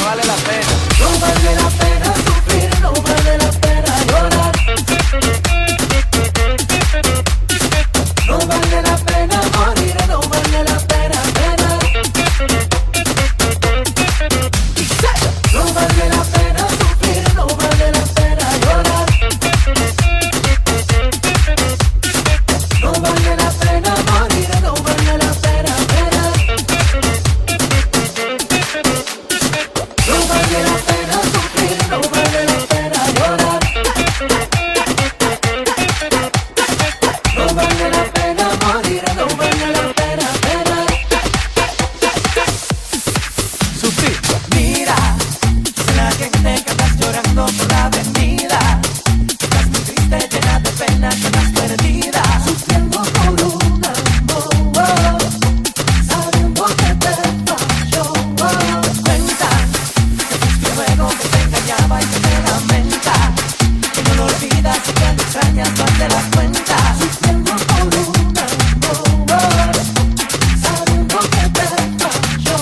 vale la pena. No vale la pena sufrir, no vale la pena llorar. No vale la pena morir, no vale la pena penar. No vale la pena sufrir, no vale la pena llorar. No vale la pena morir, no vale la pena penar. No vale la pena sufrir, no vale la pena llorar. No vale la pena morir, no vale la pena penar. Sufrir. Mira, la gente que estás llorando por la avenida. Estás muy triste, llena de pena, que estás perdida. Sufriendo por un amor, sabiendo que te falló. Cuentan que fuiste luego que te engañaba y que te lamenta. Que no lo olvidas y que lo extrañas, no te das cuenta. Sufriendo por un amor, sabiendo que te falló.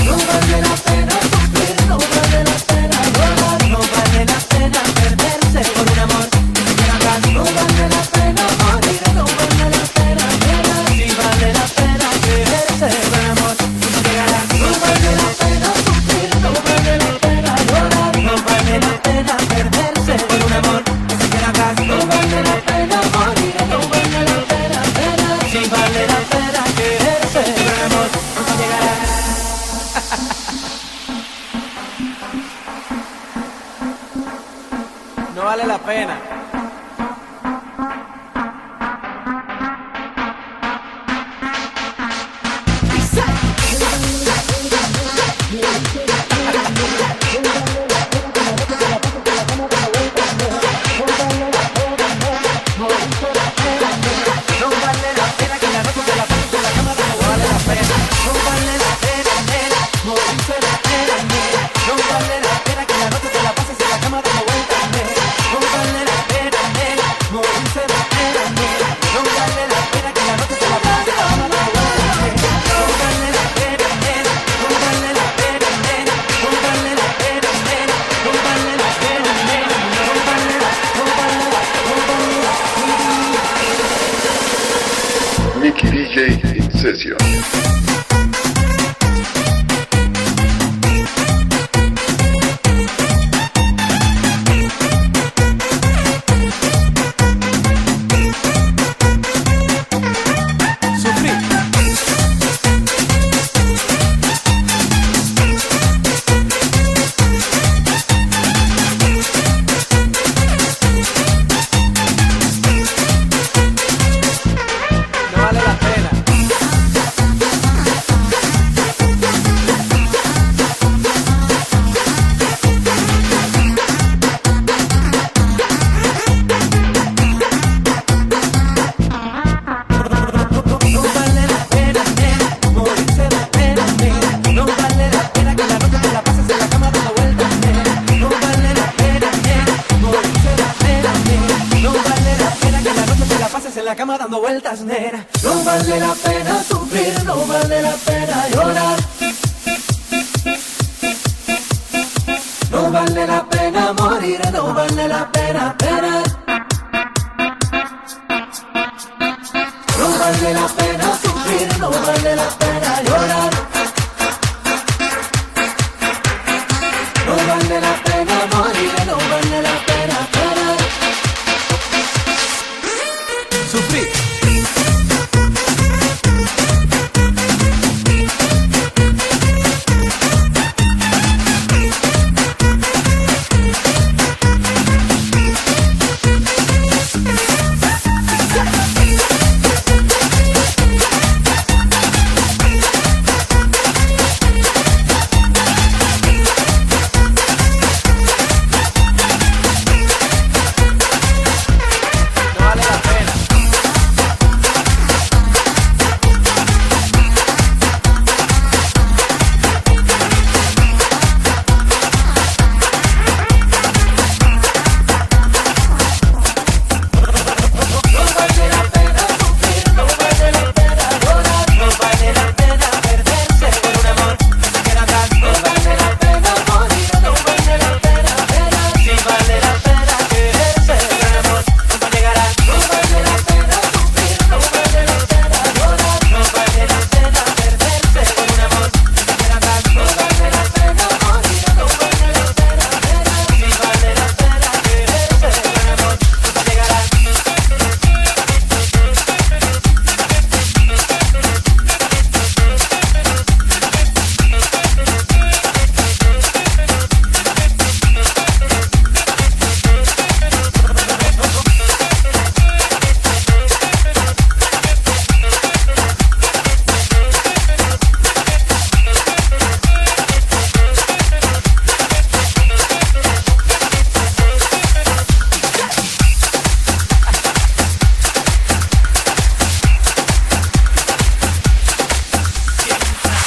No vale la pena sufrir, no vale la pena llorar. No vale la pena perderse por un amor que te quiera atrás. No vale la pena morir, no vale la pena llorar. Si vale la pena quererse por un amor nunca llegará. No vale la pena sufrir, no vale la pena llorar. No vale la pena perderse por un amor que te quiera atrás. No vale la pena morir, no vale la pena penar. Si vale la pena quererse por un amor nunca llegará. No vale la pena. No vale la pena que la noche de la paz de la cama no vale la pena. No vale la pena, nena, morirse de pena, nena. No vale la pena que la noche de la paz en la cama dando vueltas, nena. No vale la pena, nena, morirse de pena, nena. No vale la pena que la noche de la paz en la cama dando vueltas, nena. No vale la pena, nena, no vale la pena, nena. No vale la pena, nena, no vale la pena, nena. No vale la, no vale la, no vale la. Nicky DJ in session. Sufrir. No vale la pena. No vale la pena, nena, morirse de pena, nena. No vale la pena que la noche te la pases en la cama dando vueltas, nena. No vale la pena, nena, morirse de pena, nena. No vale la pena que la noche te la pases en la cama dando vueltas, nena. No vale la pena sufrir, no vale la pena llorar. No vale la pena morir, no vale la pena penar. No vale la pena sufrir, no vale la pena llorar. No vale la pena morir, no vale la